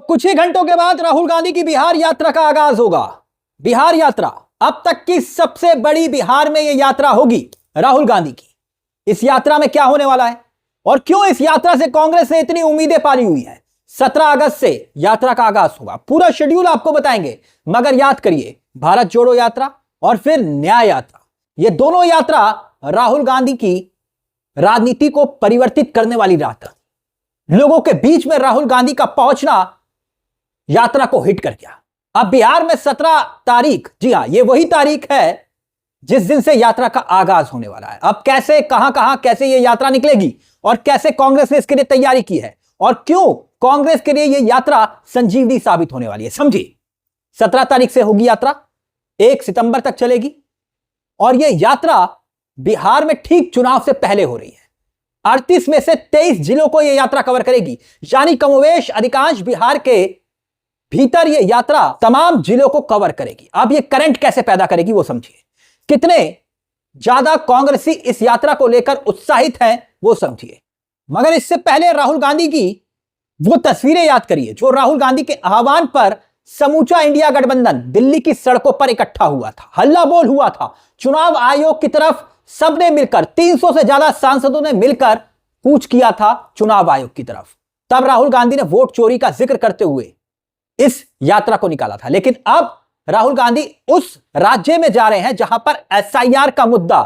कुछ ही घंटों के बाद राहुल गांधी की बिहार यात्रा का आगाज होगा। बिहार यात्रा अब तक की सबसे बड़ी बिहार में यह यात्रा होगी राहुल गांधी की। इस यात्रा में क्या होने वाला है और क्यों इस यात्रा से कांग्रेस ने इतनी उम्मीदें पाली हुई है। 17 अगस्त से यात्रा का आगाज होगा, पूरा शेड्यूल आपको बताएंगे। मगर याद करिए, भारत जोड़ो यात्रा और फिर न्याय यात्रा, ये दोनों यात्रा राहुल गांधी की राजनीति को परिवर्तित करने वाली यात्रा। लोगों के बीच में राहुल गांधी का पहुंचना यात्रा को हिट कर गया। अब बिहार में 17 तारीख, जी हां, ये वही तारीख है जिस दिन से यात्रा का आगाज होने वाला है। अब कैसे, कहां कैसे ये यात्रा निकलेगी और कैसे कांग्रेस ने इसके लिए तैयारी की है और क्यों कांग्रेस के लिए ये यात्रा संजीवनी साबित होने वाली है, समझिए। 17 तारीख से होगी यात्रा, 1 सितंबर तक चलेगी और यह यात्रा बिहार में ठीक चुनाव से पहले हो रही है। 38 में से 23 जिलों को यह यात्रा कवर करेगी, यानी कमोवेश अधिकांश बिहार के भीतर यह यात्रा तमाम जिलों को कवर करेगी। अब यह करंट कैसे पैदा करेगी वो समझिए। कितने ज्यादा कांग्रेसी इस यात्रा को लेकर उत्साहित हैं वो समझिए। मगर इससे पहले राहुल गांधी की वो तस्वीरें याद करिए जो राहुल गांधी के आह्वान पर समूचा इंडिया गठबंधन दिल्ली की सड़कों पर इकट्ठा हुआ था, हल्ला बोल हुआ था। चुनाव आयोग की तरफ सबने मिलकर, 300 से ज्यादा सांसदों ने मिलकर कूच किया था चुनाव आयोग की तरफ। तब राहुल गांधी ने वोट चोरी का जिक्र करते हुए इस यात्रा को निकाला था। लेकिन अब राहुल गांधी उस राज्य में जा रहे हैं जहां पर एसआईआर का मुद्दा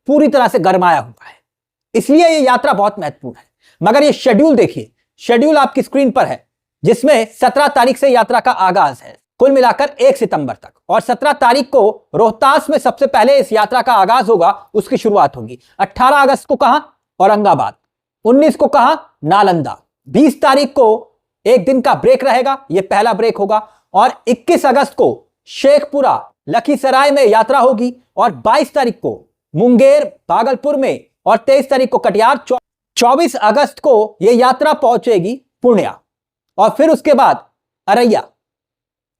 पूरी तरह से गरमाया हुआ है, इसलिए यह यात्रा बहुत महत्वपूर्ण है। मगर यह शेड्यूल देखिए, शेड्यूल आपकी स्क्रीन पर है, जिसमें 17 तारीख से यात्रा का आगाज है, कुल मिलाकर 1 सितंबर तक। और 17 तारीख को रोहतास में सबसे पहले इस यात्रा का आगाज होगा, उसकी शुरुआत होगी। 18 अगस्त को कहां? औरंगाबाद। 19 को कहां? नालंदा। 20 तारीख को एक दिन का ब्रेक रहेगा, यह पहला ब्रेक होगा। और 21 अगस्त को शेखपुरा, लखीसराय में यात्रा होगी। और 22 तारीख को मुंगेर, भागलपुर में, और 23 तारीख को कटिहार। 24 अगस्त को यह यात्रा पहुंचेगी पूर्णिया और फिर उसके बाद अररिया।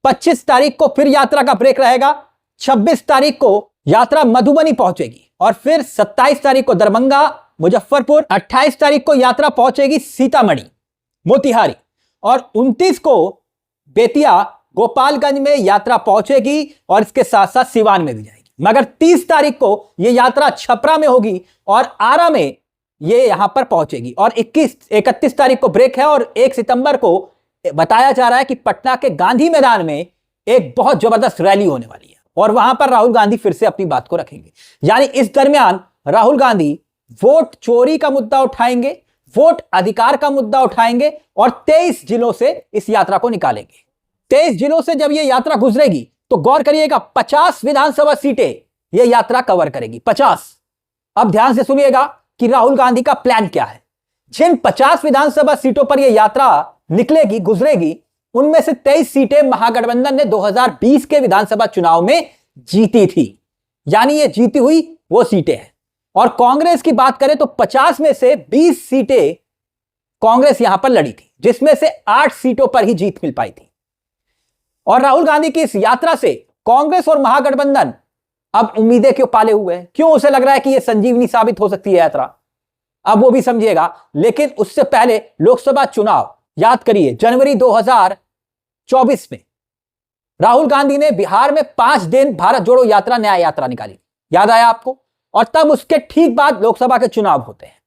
25 तारीख को फिर यात्रा का ब्रेक रहेगा। 26 तारीख को यात्रा मधुबनी पहुंचेगी और फिर 27 तारीख को दरभंगा, मुजफ्फरपुर। 28 तारीख को यात्रा पहुंचेगी सीतामढ़ी, मोतिहारी। और 29 को बेतिया, गोपालगंज में यात्रा पहुंचेगी और इसके साथ साथ सिवान में भी जाएगी। मगर 30 तारीख को यह यात्रा छपरा में होगी और आरा में यह यहां पर पहुंचेगी। और 31 तारीख को ब्रेक है और 1 सितंबर को बताया जा रहा है कि पटना के गांधी मैदान में एक बहुत जबरदस्त रैली होने वाली है और वहां पर राहुल गांधी फिर से अपनी बात को रखेंगे। यानी इस दरमियान राहुल गांधी वोट चोरी का मुद्दा उठाएंगे, वोट अधिकार का मुद्दा उठाएंगे और 23 जिलों से इस यात्रा को निकालेंगे। 23 जिलों से जब यह यात्रा गुजरेगी तो गौर करिएगा, 50 विधानसभा सीटें यह यात्रा कवर करेगी, 50। अब ध्यान से सुनिएगा कि राहुल गांधी का प्लान क्या है। जिन 50 विधानसभा सीटों पर यह यात्रा निकलेगी, गुजरेगी, उनमें से 23 सीटें महागठबंधन ने 2020 के विधानसभा चुनाव में जीती थी, यानी यह जीती हुई वो सीटें हैं। और कांग्रेस की बात करें तो 50 में से 20 सीटें कांग्रेस यहां पर लड़ी थी, जिसमें से 8 सीटों पर ही जीत मिल पाई थी। और राहुल गांधी की इस यात्रा से कांग्रेस और महागठबंधन अब उम्मीदें क्यों पाले हुए हैं, क्यों उसे लग रहा है कि यह संजीवनी साबित हो सकती है यात्रा, अब वो भी समझिएगा। लेकिन उससे पहले लोकसभा चुनाव याद करिए, जनवरी 2024 में राहुल गांधी ने बिहार में 5 दिन भारत जोड़ो यात्रा, न्याय यात्रा निकाली, याद आया आपको। और तब उसके ठीक बाद लोकसभा के चुनाव होते हैं।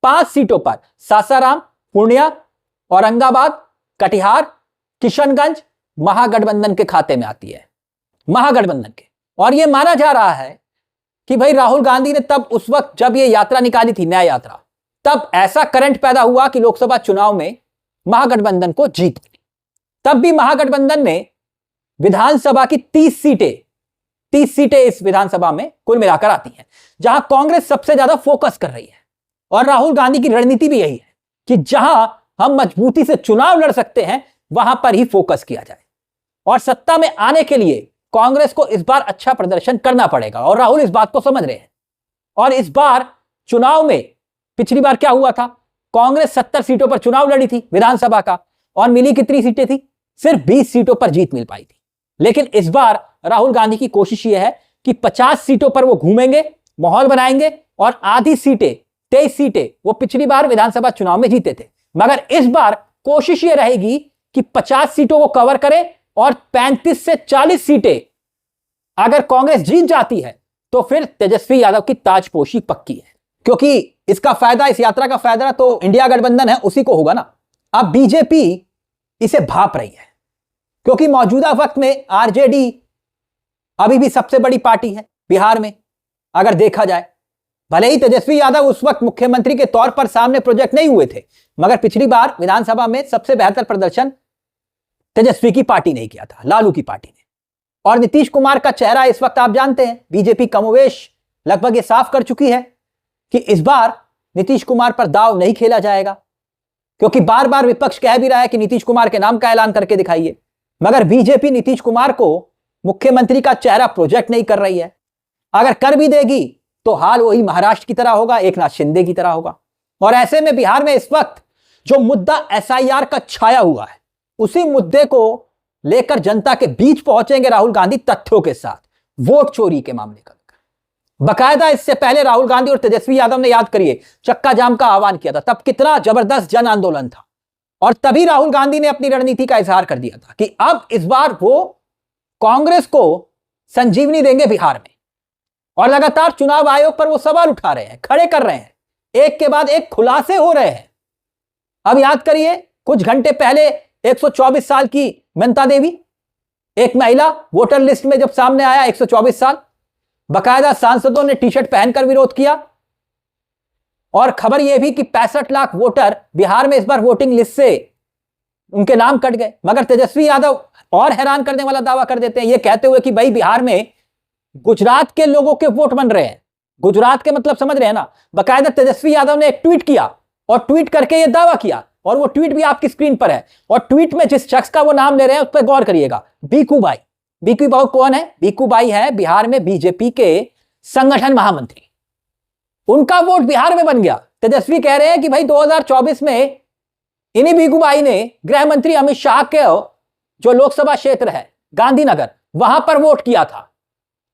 5 सीटों पर सासाराम, पूर्णिया, औरंगाबाद, कटिहार, किशनगंज महागठबंधन के खाते में आती है, महागठबंधन के। और यह माना जा रहा है कि भाई राहुल गांधी ने तब, उस वक्त जब यह यात्रा निकाली थी, न्याय यात्रा, तब ऐसा करंट पैदा हुआ कि लोकसभा चुनाव में महागठबंधन को जीत मिली। तब भी महागठबंधन ने विधानसभा की 30 सीटें इस विधानसभा में कुल मिलाकर आती हैं, जहां कांग्रेस सबसे ज्यादा फोकस कर रही है। और राहुल गांधी की रणनीति भी यही है कि जहां हम मजबूती से चुनाव लड़ सकते हैं वहां पर ही फोकस किया जाए। और सत्ता में आने के लिए कांग्रेस को इस बार अच्छा प्रदर्शन करना पड़ेगा और राहुल इस बात को समझ रहे हैं। और इस बार चुनाव में, पिछली बार क्या हुआ था, कांग्रेस 70 सीटों पर चुनाव लड़ी थी विधानसभा का और मिली कितनी सीटें थी? सिर्फ 20 सीटों पर जीत मिल पाई थी। लेकिन इस बार राहुल गांधी की कोशिश यह है कि 50 सीटों पर वो घूमेंगे, माहौल बनाएंगे और आधी सीटें, 23 सीटें वो पिछली बार विधानसभा चुनाव में जीते थे। मगर इस बार कोशिश यह रहेगी कि 50 सीटों को कवर करें और 35 से 40 सीटें अगर कांग्रेस जीत जाती है तो फिर तेजस्वी यादव की ताजपोशी पक्की है, क्योंकि इसका फायदा, इस यात्रा का फायदा तो इंडिया गठबंधन है उसी को होगा ना। अब बीजेपी इसे भाप रही है क्योंकि मौजूदा वक्त में आरजेडी अभी भी सबसे बड़ी पार्टी है बिहार में अगर देखा जाए। भले ही तेजस्वी यादव उस वक्त मुख्यमंत्री के तौर पर सामने प्रोजेक्ट नहीं हुए थे, मगर पिछली बार विधानसभा में सबसे बेहतर प्रदर्शन तेजस्वी की पार्टी ने किया था, लालू की पार्टी ने। और नीतीश कुमार का चेहरा इस वक्त आप जानते हैं, बीजेपी कमोवेश लगभग ये साफ कर चुकी है कि इस बार नीतीश कुमार पर दांव नहीं खेला जाएगा, क्योंकि बार बार विपक्ष कह भी रहा है कि नीतीश कुमार के नाम का ऐलान करके दिखाइए, मगर बीजेपी नीतीश कुमार को मुख्यमंत्री का चेहरा प्रोजेक्ट नहीं कर रही है। अगर कर भी देगी तो हाल वही महाराष्ट्र की तरह होगा, एकनाथ शिंदे की तरह होगा। और ऐसे में बिहार में इस वक्त जो मुद्दा एसआईआर का छाया हुआ है, उसी मुद्दे को लेकर जनता के बीच पहुंचेंगे राहुल गांधी तथ्यों के साथ, वोट चोरी के मामले का। बकायदा इससे पहले राहुल गांधी और तेजस्वी यादव ने, याद करिए, चक्का जाम का आह्वान किया था, तब कितना जबरदस्त जन आंदोलन था। और तभी राहुल गांधी ने अपनी रणनीति का इजहार कर दिया था कि अब इस बार वो कांग्रेस को संजीवनी देंगे बिहार में। और लगातार चुनाव आयोग पर वो सवाल उठा रहे हैं, खड़े कर रहे हैं, एक के बाद एक खुलासे हो रहे हैं। अब याद करिए, कुछ घंटे पहले 124 साल की ममता देवी, एक महिला, वोटर लिस्ट में जब सामने आया 124 साल, बकायदा सांसदों ने टी शर्ट पहनकर विरोध किया। और खबर यह भी कि 65 लाख वोटर बिहार में इस बार वोटिंग लिस्ट से उनके नाम कट गए। मगर तेजस्वी यादव और हैरान करने वाला दावा कर देते हैं, यह कहते हुए कि भाई बिहार में गुजरात के लोगों के वोट बन रहे हैं। गुजरात के मतलब समझ रहे हैं ना। बकायदा तेजस्वी यादव ने एक ट्वीट किया और ट्वीट करके यह दावा किया, और वो ट्वीट भी आपकी स्क्रीन पर है। और ट्वीट में जिस शख्स का वो नाम ले रहे हैं उस पर गौर करिएगा, बीकू भाई। बीकू भाई कौन है? बीकू भाई है बिहार में बीजेपी के संगठन महामंत्री। उनका वोट बिहार में बन गया। तेजस्वी कह रहे हैं कि भाई 2024 में इन्हीं बीकू भाई ने गृह मंत्री अमित शाह के जो लोकसभा क्षेत्र है गांधीनगर, वहां पर वोट किया था,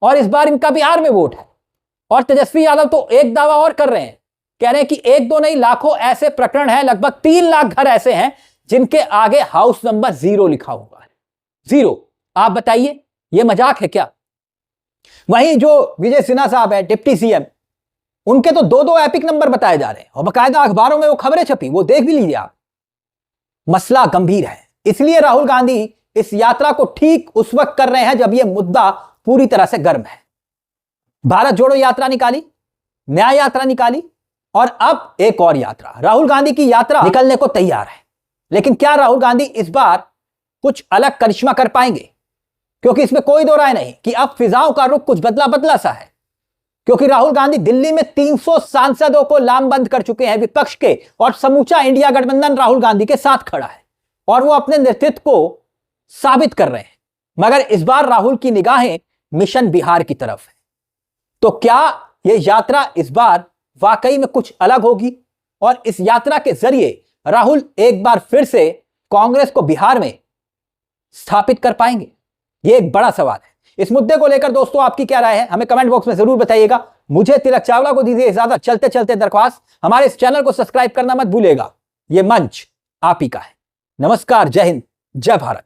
और इस बार इनका बिहार में वोट है। और तेजस्वी यादव तो एक दावा और कर रहे हैं, कह रहे हैं कि एक दो नहीं, लाखों ऐसे प्रकरण हैं, लगभग 3 लाख घर ऐसे हैं जिनके आगे हाउस नंबर 0 लिखा हुआ है। 0। आप बताइए, यह मजाक है क्या? वहीं जो विजय सिन्हा साहब है, डिप्टी सीएम, उनके तो 2-2 एपिक नंबर बताए जा रहे हैं, और बाकायदा अखबारों में वो खबरें छपी, वो देख भी लीजिए आप। मसला गंभीर है, इसलिए राहुल गांधी इस यात्रा को ठीक उस वक्त कर रहे हैं जब यह मुद्दा पूरी तरह से गर्म है। भारत जोड़ो यात्रा निकाली, न्याय यात्रा निकाली, और अब एक और यात्रा। राहुल गांधी की यात्रा निकलने को तैयार है, लेकिन क्या राहुल गांधी इस बार कुछ अलग करिश्मा कर पाएंगे? क्योंकि इसमें कोई दो राय नहीं कि अब फिजाओं का रुख कुछ बदला बदला सा है। क्योंकि राहुल गांधी दिल्ली में 300 सांसदों को लामबंद कर चुके हैं विपक्ष के, और समूचा इंडिया गठबंधन राहुल गांधी के साथ खड़ा है, और वो अपने नेतृत्व को साबित कर रहे हैं। मगर इस बार राहुल की निगाहें मिशन बिहार की तरफ है। तो क्या यह यात्रा इस बार वाकई में कुछ अलग होगी, और इस यात्रा के जरिए राहुल एक बार फिर से कांग्रेस को बिहार में स्थापित कर पाएंगे? यह एक बड़ा सवाल है। इस मुद्दे को लेकर दोस्तों आपकी क्या राय है, हमें कमेंट बॉक्स में जरूर बताइएगा। मुझे तिलक चावला को दीजिए इजाजत। चलते चलते दरख्वास्त, हमारे इस चैनल को सब्सक्राइब करना मत भूलिएगा। यह मंच आप ही का है। नमस्कार, जय हिंद, जय भारत।